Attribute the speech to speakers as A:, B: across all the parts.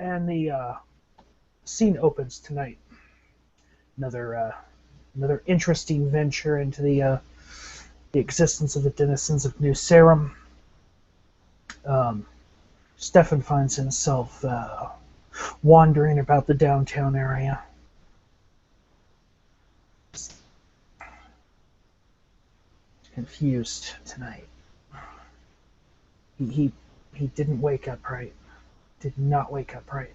A: And the scene opens tonight. Another interesting venture into the existence of the denizens of New Sarum. Stefan finds himself wandering about the downtown area. Confused tonight. He didn't wake up right. Did not wake up right.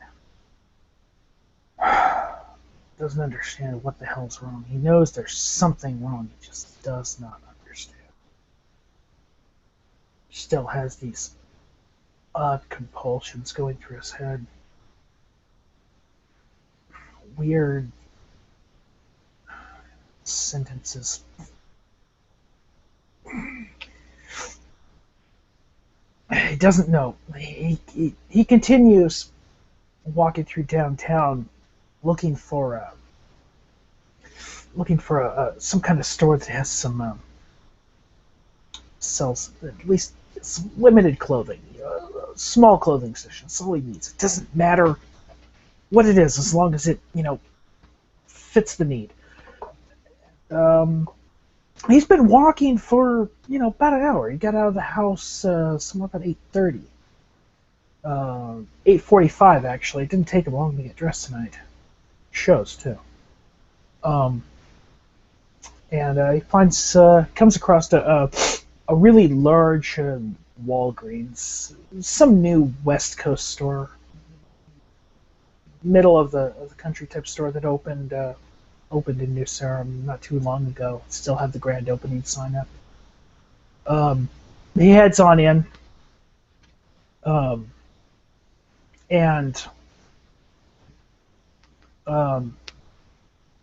A: Doesn't understand what the hell's wrong. He knows there's something wrong. He just does not understand. Still has these odd compulsions going through his head. Weird sentences. He doesn't know. He continues walking through downtown looking for some kind of store that has some sells at least some limited clothing, small clothing section. That's all he needs. It doesn't matter what it is as long as it fits the need. He's been walking for about an hour. He got out of the house somewhere about 8:30. 8:45 actually. It didn't take him long to get dressed tonight. Shows too. And he comes across a really large Walgreens, some new West Coast store, middle of the country type store that opened in New Sarum not too long ago. Still have the grand opening sign up. He heads on in, and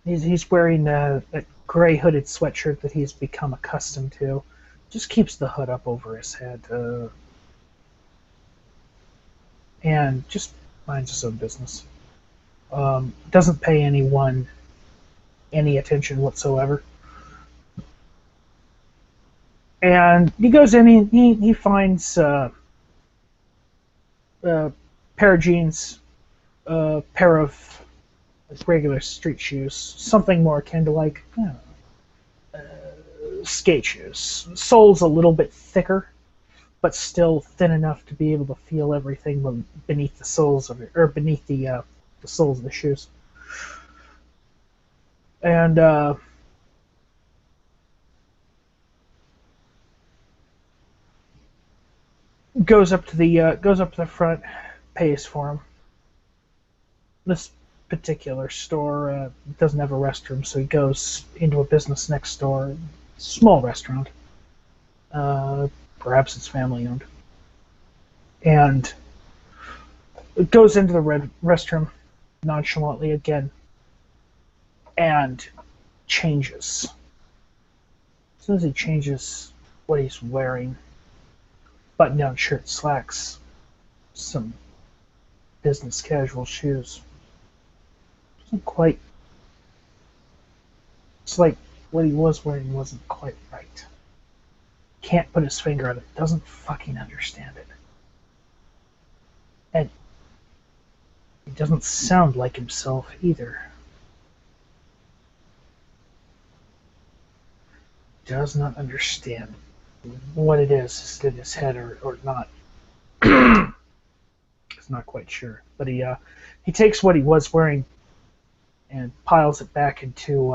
A: he's wearing a gray hooded sweatshirt that he's become accustomed to. Just keeps the hood up over his head, and just minds his own business. Doesn't pay anyone any attention whatsoever. And he goes in, he finds a pair of jeans, a pair of regular street shoes, something more akin to like skate shoes. Soles a little bit thicker, but still thin enough to be able to feel everything beneath the soles of it, or beneath the soles of the shoes. And goes up to the front, pays for him. This particular store doesn't have a restroom, so he goes into a business next door, small restaurant. Perhaps it's family owned, and goes into the restroom nonchalantly again, and changes. As soon as he changes what he's wearing, button-down shirt, slacks, some business casual shoes. Doesn't quite. It's like what he was wearing wasn't quite right. Can't put his finger on it. Doesn't fucking understand it. And he doesn't sound like himself either. Does not understand what it is in his head or not. He's not quite sure. But he takes what he was wearing and piles it back into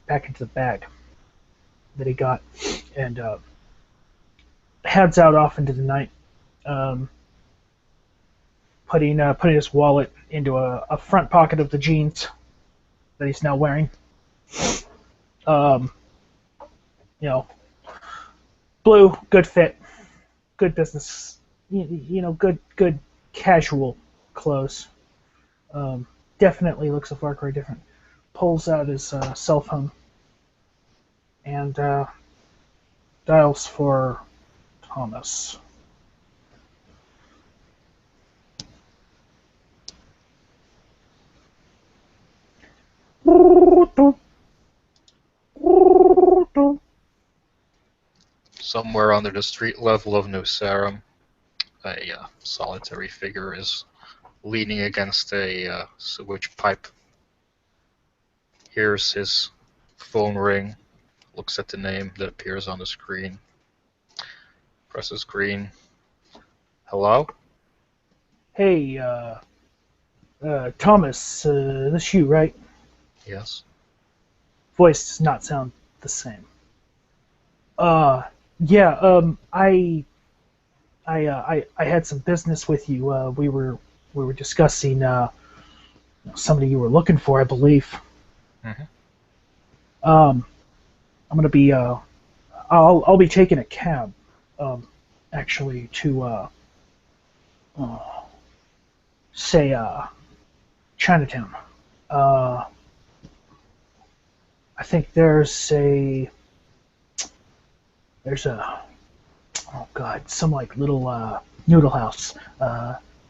A: the bag that he got, and heads out off into the night, putting his wallet into a front pocket of the jeans that he's now wearing. Blue, good fit, good business, good casual clothes. Definitely looks a far cry different. Pulls out his cell phone and dials for Thomas.
B: Somewhere under the street level of New Sarum, a solitary figure is leaning against a sewage pipe. Hears his phone ring, looks at the name that appears on the screen, presses green. Hello?
A: Hey, Thomas, this you, right?
B: Yes.
A: Voice does not sound the same. Yeah, I had some business with you. We were discussing somebody you were looking for, I believe.
B: Mm-hmm.
A: I'm gonna be I'll be taking a cab, actually to uh, say Chinatown. Uh, I think there's a oh god, some like little noodle house.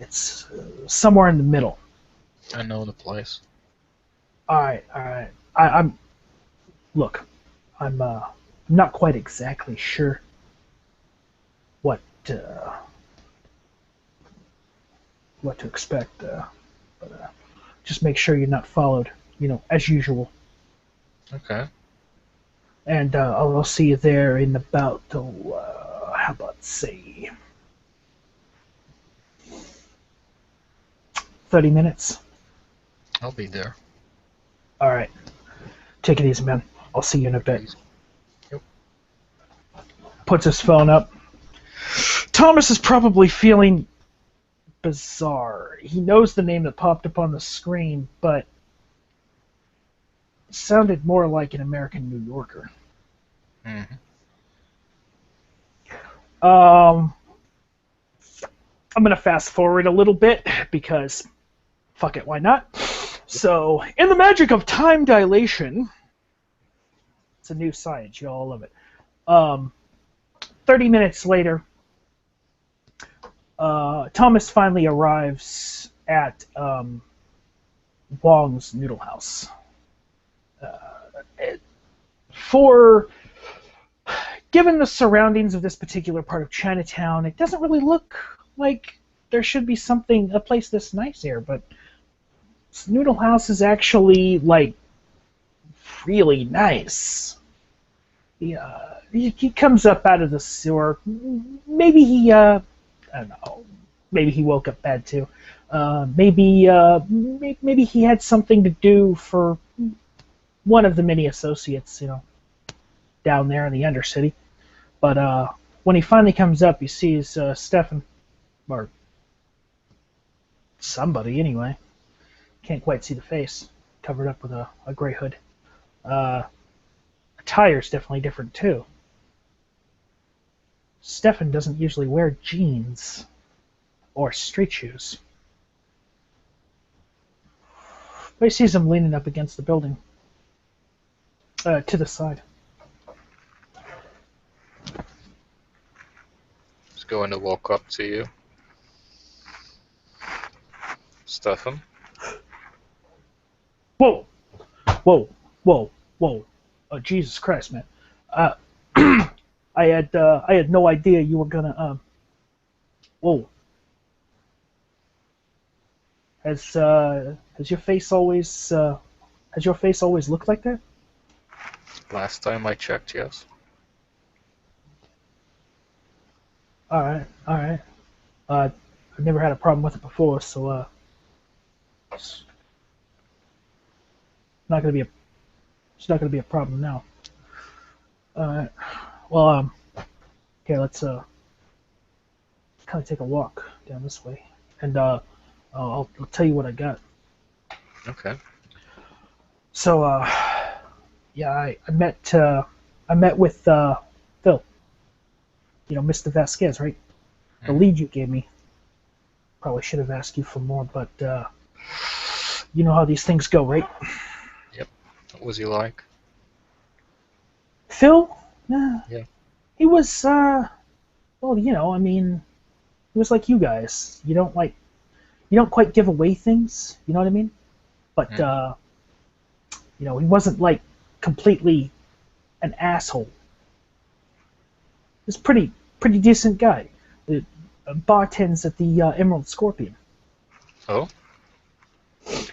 A: It's somewhere in the middle.
B: I know the place.
A: All right, all right. I'm look. I'm not quite exactly sure what uh, what to expect, but just make sure you're not followed. As usual.
B: Okay.
A: And I'll see you there in about how about say 30 minutes.
B: I'll be there.
A: All right. Take it easy, man. I'll see you in a bit.
B: Please. Yep.
A: Puts his phone up. Thomas is probably feeling bizarre. He knows the name that popped up on the screen, but it sounded more like an American New Yorker.
B: Mm-hmm.
A: I'm going to fast forward a little bit because fuck it, why not? So, in the magic of time dilation, it's a new science, you all love it. 30 minutes later, Thomas finally arrives at Wong's Noodle House. Given the surroundings of this particular part of Chinatown, it doesn't really look like there should be a place this nice here, but this Noodle House is actually, like, really nice. He comes up out of the sewer. Maybe I don't know. Maybe he woke up bad too. Maybe he had something to do for one of the many associates, down there in the Undercity. But when he finally comes up, he sees Stefan, or somebody anyway. Can't quite see the face, covered up with a gray hood. Attire's definitely different too. Stefan doesn't usually wear jeans or street shoes. But he sees him leaning up against the building, to the side.
B: He's going to walk up to you. Stefan?
A: Whoa, whoa, whoa, whoa! Oh, Jesus Christ, man! I had no idea you were gonna. Whoa. Has your face always looked like that?
B: Last time I checked, yes.
A: All right, all right. I've never had a problem with it before, so it's not gonna be a problem now. All right. Well, okay. Let's kind of take a walk down this way, and I'll tell you what I got.
B: Okay.
A: So, yeah, I met with Phil. Mr. Vasquez, right? The lead you gave me. Probably should have asked you for more, but you know how these things go, right?
B: Yep. What was he like?
A: Phil?
B: Yeah.
A: He was, well, I mean, he was like you guys. You don't quite give away things, you know what I mean? But, he wasn't like completely an asshole. He's a pretty decent guy. Bartends at the Emerald Scorpion.
B: Oh?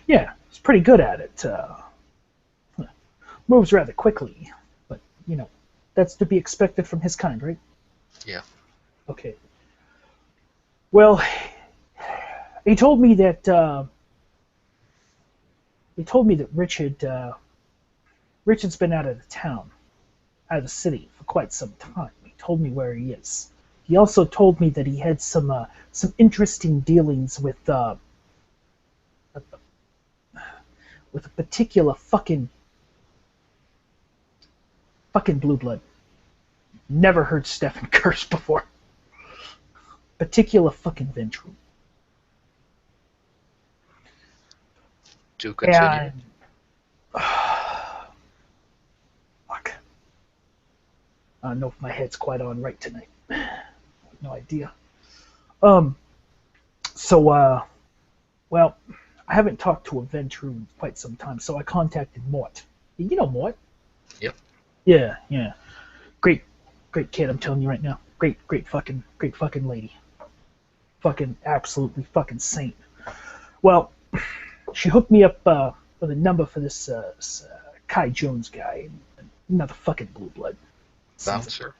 A: Yeah, he's pretty good at it. Moves rather quickly, but, that's to be expected from his kind, right?
B: Yeah.
A: Okay. Well, he told me that Richard's been out of the town, out of the city for quite some time. He told me where he is. He also told me that he had some interesting dealings with a particular fucking blue blood. Never heard Stefan curse before. Particular fucking Ventrue.
B: Do continue.
A: And fuck. I don't know if my head's quite on right tonight. No idea. So, well, I haven't talked to a Ventrue in quite some time, so I contacted Mort. You know Mort?
B: Yep.
A: Yeah. Great kid, I'm telling you right now. Great fucking lady. Fucking absolutely fucking saint. Well, she hooked me up with a number for this Kai Jones guy. Another fucking blue blood.
B: Bouncer.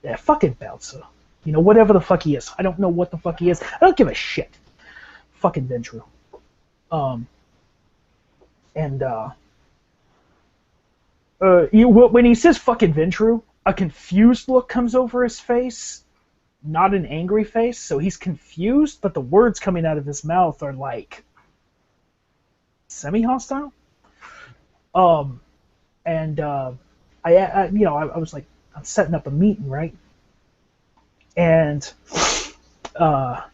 A: Yeah, fucking bouncer. Whatever the fuck he is. I don't know what the fuck he is. I don't give a shit. Fucking Ventrue. When he says fucking Ventrue, a confused look comes over his face, not an angry face. So he's confused, but the words coming out of his mouth are like semi-hostile. I was like, I'm setting up a meeting, right? And I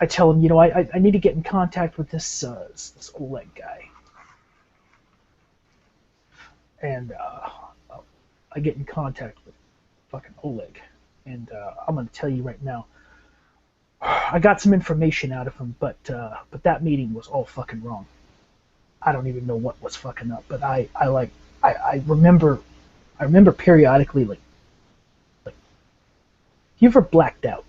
A: tell him, I need to get in contact with this Oleg guy. And I get in contact with fucking Oleg. And I'm going to tell you right now, I got some information out of him, but that meeting was all fucking wrong. I don't even know what was fucking up, but I remember periodically, like you ever blacked out?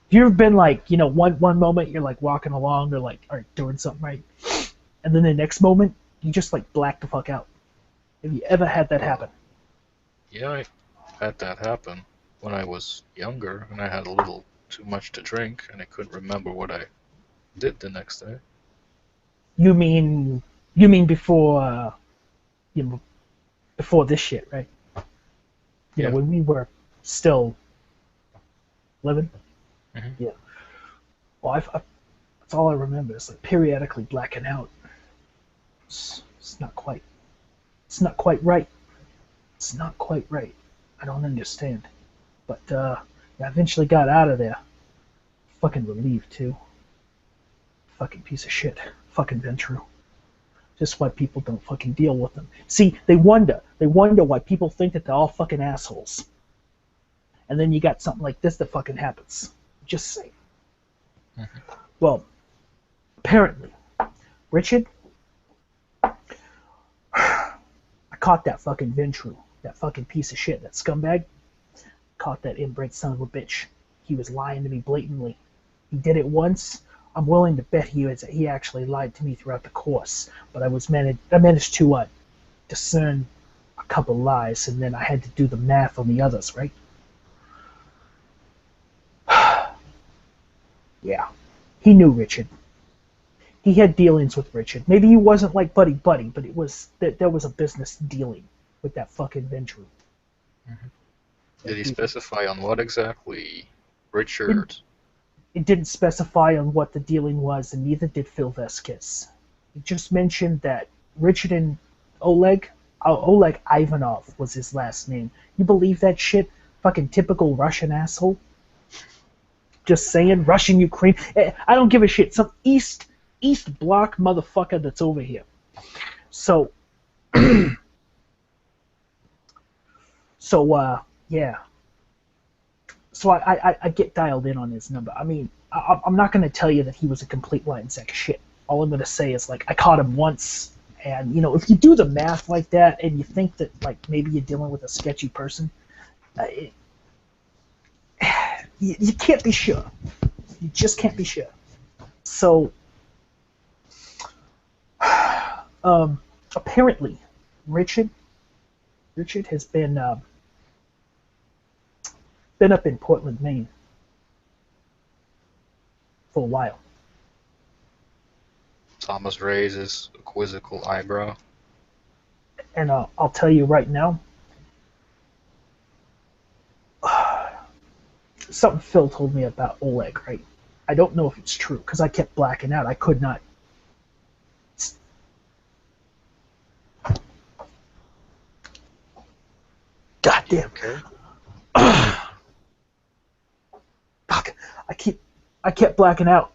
A: Have you ever been like, one moment you're like walking along or doing something right, and then the next moment you just like black the fuck out? Have you ever had that happen?
B: Yeah, I had that happen when I was younger, and I had a little too much to drink, and I couldn't remember what I did the next day.
A: You mean before before this shit, right?
B: Yeah.
A: When we were still living.
B: Mm-hmm.
A: Yeah. Well, that's all I remember. It's like periodically blacking out. It's not quite. It's not quite right. It's not quite right. I don't understand. But I eventually got out of there. Fucking relieved too. Fucking piece of shit. Fucking Ventrue. Just why people don't fucking deal with them. See, they wonder why people think that they're all fucking assholes. And then you got something like this that fucking happens. Just say.
B: Mm-hmm.
A: Well, apparently, Richard, I caught that fucking Ventrue, that fucking piece of shit, that scumbag. Caught that inbred son of a bitch. He was lying to me blatantly. He did it once. I'm willing to bet he actually lied to me throughout the course. But I managed to discern a couple lies, and then I had to do the math on the others, right? Yeah. He knew Richard. He had dealings with Richard. Maybe he wasn't like buddy-buddy, but there was a business dealing with that fucking Ventrue.
B: Mm-hmm. Did he specify on what exactly? Richard?
A: It didn't specify on what the dealing was, and neither did Phil Veskis. It just mentioned that Richard and Oleg Ivanov was his last name. You believe that shit? Fucking typical Russian asshole. Just saying, Russian Ukraine. I don't give a shit. Some East Bloc motherfucker that's over here. So, yeah. So I get dialed in on his number. I mean, I'm not going to tell you that he was a complete lying sack of shit. All I'm going to say is, like, I caught him once, and, if you do the math like that, and you think that, like, maybe you're dealing with a sketchy person, you can't be sure. You just can't be sure. So, Apparently, Richard has been up in Portland, Maine, for a while.
B: Thomas raises a quizzical eyebrow.
A: And I'll tell you right now, something Phil told me about Oleg, right? I don't know if it's true because I kept blacking out. I could not. God damn.
B: Okay.
A: Fuck. I kept blacking out.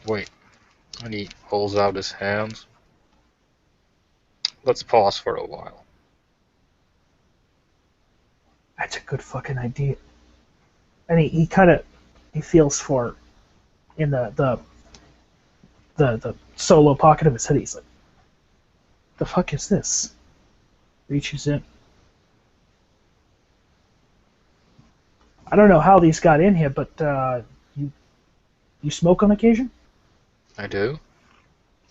B: Wait. And he holds out his hands. Let's pause for a while.
A: That's a good fucking idea. And he kind of he feels for in the solo pocket of his hoodie. He's like, the fuck is this? Reaches in. I don't know how these got in here, but you smoke on occasion?
B: I do.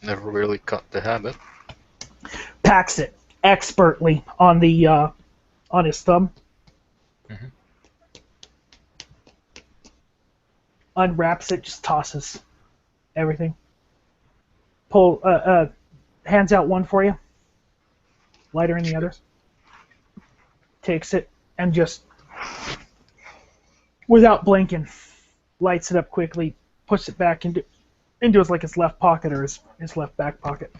B: Never really cut the habit.
A: Packs it expertly on the on his thumb.
B: Mm-hmm.
A: Unwraps it, just tosses everything. Hands out one for you. Lighter in the other. Takes it and just, without blinking, lights it up quickly, puts it back into his left pocket or his left back pocket.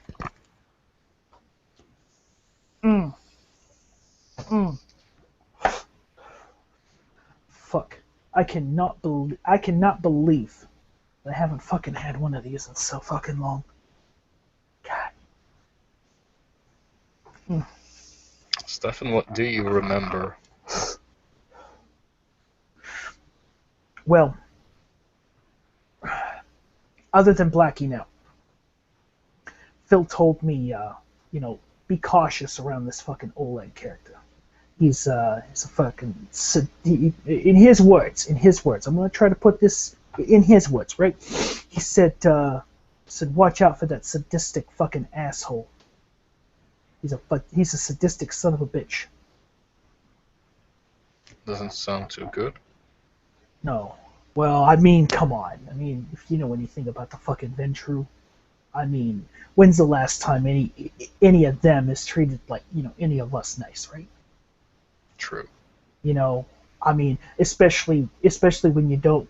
A: Fuck. I cannot believe that I haven't fucking had one of these in so fucking long. God.
B: Stefan, what do you remember?
A: Well, other than blacking out, Phil told me, be cautious around this fucking Oleg character. He's a fucking in his words. I'm gonna try to put this in his words, right? He said, watch out for that sadistic fucking asshole. He's a sadistic son of a bitch.
B: Doesn't sound too good.
A: No. Well, I mean, come on. I mean, if you know anything about the fucking Ventrue, I mean, when's the last time any of them is treated like, any of us nice, right?
B: True.
A: I mean, especially when you don't,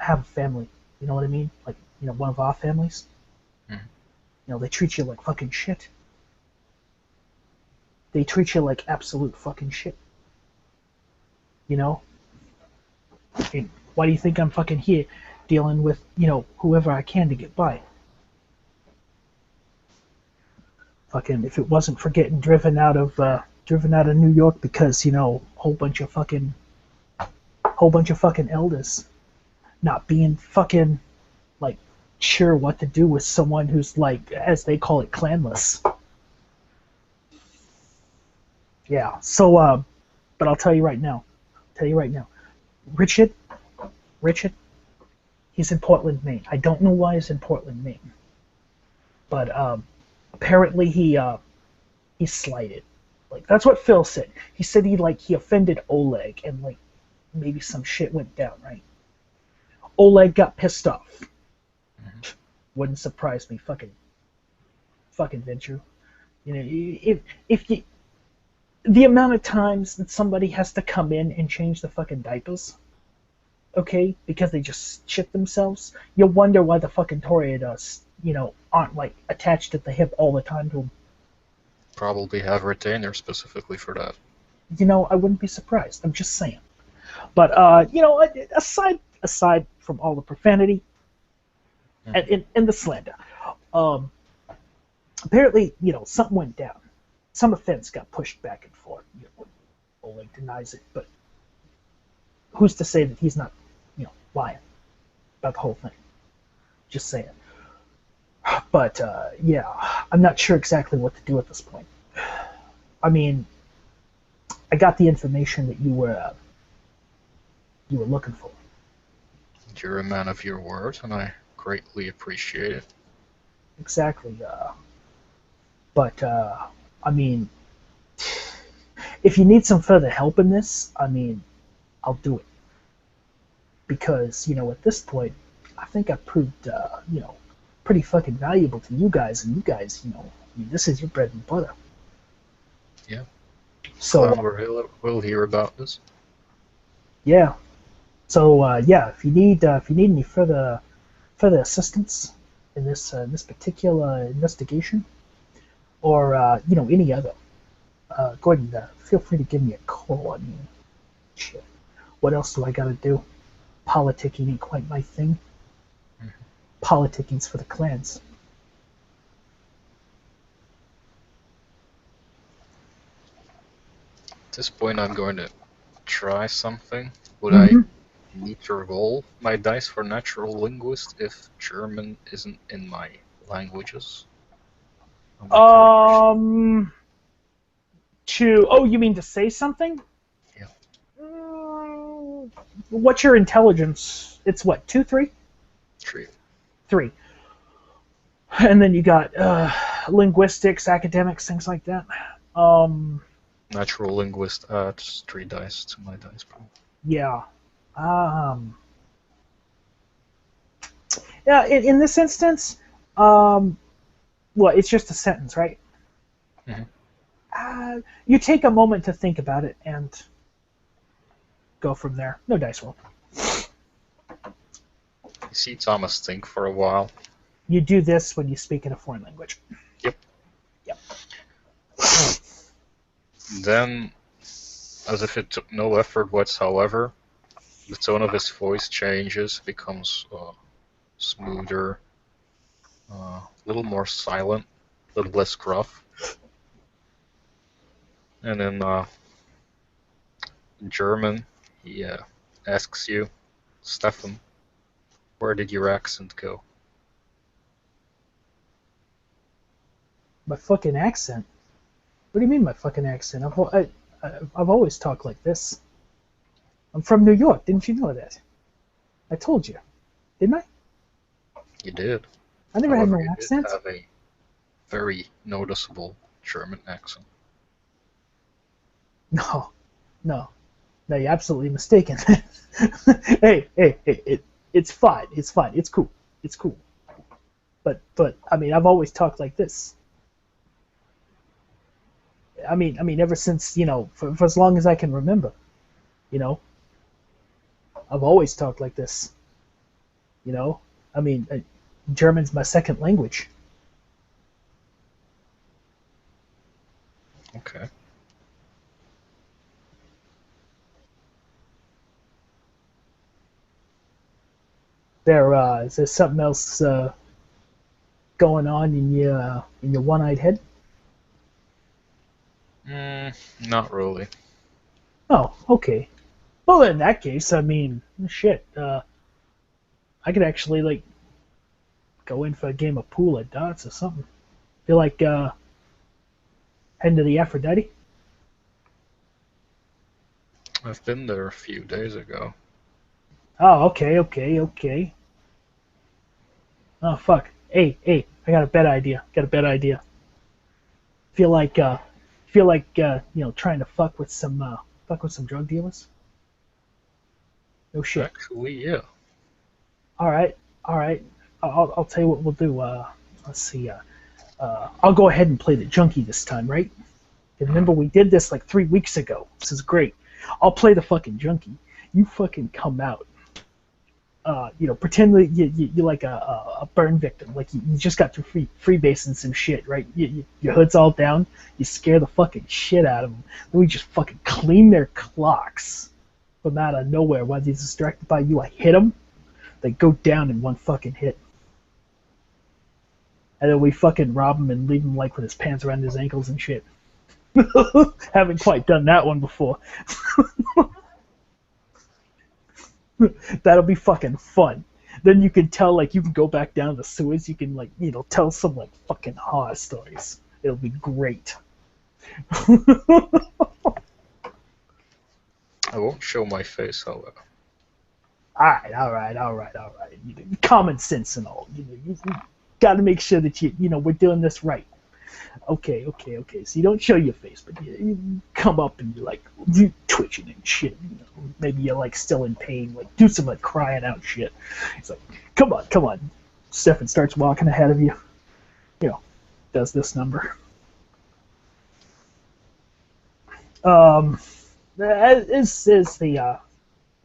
A: have a family. You know what I mean? Like, one of our families.
B: Mm-hmm.
A: They treat you like fucking shit. They treat you like absolute fucking shit. And why do you think I'm fucking here dealing with, whoever I can to get by? Fucking, if it wasn't for getting driven out of New York because, whole bunch of fucking elders not being fucking, sure what to do with someone who's, as they call it, clanless. Yeah, so, but I'll tell you right now. Richard, he's in Portland, Maine. I don't know why he's in Portland, Maine. But, apparently he's slighted. That's what Phil said. He said he offended Oleg and maybe some shit went down, right? Oleg got pissed off.
B: Mm-hmm.
A: Wouldn't surprise me, fucking Ventrue. If you the amount of times that somebody has to come in and change the fucking diapers, okay, because they just shit themselves, you wonder why the fucking Toreadors, aren't attached at the hip all the time to them.
B: Probably have a retainer specifically for that.
A: I wouldn't be surprised. I'm just saying. But aside from all the profanity and the slander, apparently something went down. Some offense got pushed back and forth. Oleg denies it, but who's to say that he's not, lying about the whole thing? Just saying. But I'm not sure exactly what to do at this point. I mean, I got the information that you were looking for.
B: You're a man of your word, and I greatly appreciate it.
A: Exactly. But I mean, if you need some further help in this, I mean, I'll do it because at this point, I think I've proved pretty fucking valuable to you guys, and you guys, I mean, this is your bread and butter.
B: Yeah.
A: So
B: We'll hear about this.
A: yeah. So yeah, if you need any further assistance in this particular investigation, or any other, go ahead and feel free to give me a call. I mean, shit. What else do I gotta do? Politicking ain't quite my thing. Politicking's for the clans.
B: At this point, I'm going to try something. Would
A: Mhm.
B: I need to roll my dice for natural linguist if German isn't in my languages? On my character sheet?
A: Um. Oh, you mean to say something?
B: Yeah.
A: What's your intelligence? It's what, 2, 3?
B: 3.
A: 3. And then you got linguistics, academics, things like that.
B: Natural linguist adds 3 dice to my dice pool.
A: Yeah. Yeah. In this instance, well, it's just a sentence, right?
B: Mhm.
A: You take a moment to think about it and go from there. No dice roll.
B: You see Thomas think for a while.
A: You do this when you speak in a foreign language.
B: Yep.
A: Yep.
B: Then, as if it took no effort whatsoever, the tone of his voice changes, becomes smoother, a little more silent, a little less gruff. And then in German, he asks you, Stefan, where did your accent go?
A: My fucking accent? What do you mean my fucking accent? I've always talked like this. I'm from New York. Didn't you know that? I told you. Didn't I?
B: You did.
A: I never had
B: However,
A: no
B: you
A: accent.
B: did have a very noticeable German accent.
A: No. No, you're absolutely mistaken. Hey, it's fine. It's fine. It's cool. It's cool. But I mean, I've always talked like this. I mean, ever since for as long as I can remember, you know, I've always talked like this. I mean, German's my second language.
B: Okay.
A: Is there something else going on in your one-eyed head?
B: Not really.
A: Oh, okay. Well, in that case, I mean, shit. I could actually go in for a game of pool at darts or something. Feel like heading to the Aphrodite?
B: I've been there a few days ago.
A: Oh, okay. Oh, fuck. Hey, I got a better idea. Feel like trying to fuck with some drug dealers. No shit.
B: Actually, yeah.
A: All right. I'll tell you what we'll do. Let's see. I'll go ahead and play the junkie this time, right? Remember we did this like 3 weeks ago. This is great. I'll play the fucking junkie. You fucking come out. Pretend that you're like a burn victim. Like you just got through freebase and some shit, right? Your hood's all down. You scare the fucking shit out of them. Then we just fucking clean their clocks from out of nowhere while they're distracted by you. I hit them. They go down in one fucking hit. And then we fucking rob him and leave him like with his pants around his ankles and shit. Haven't quite done that one before. That'll be fucking fun. Then you can tell, you can go back down the sewers. You can, tell some, fucking horror stories. It'll be great.
B: I won't show my face, however.
A: All right. Common sense and all. You got to make sure that we're doing this right. Okay, okay, okay. So you don't show your face, but you come up and you're like you twitching and shit. You know, maybe you're like still in pain. Like do some like crying out shit. He's like, come on, come on. Stefan starts walking ahead of you. You know, does this number. As the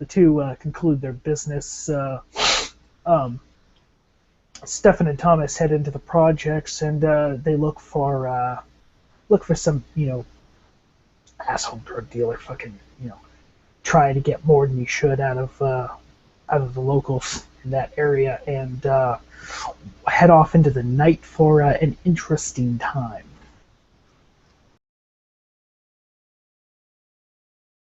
A: two conclude their business, um, Stefan and Thomas head into the projects, and they look for some asshole drug dealer, fucking trying to get more than he should out of the locals in that area, and head off into the night for an interesting time.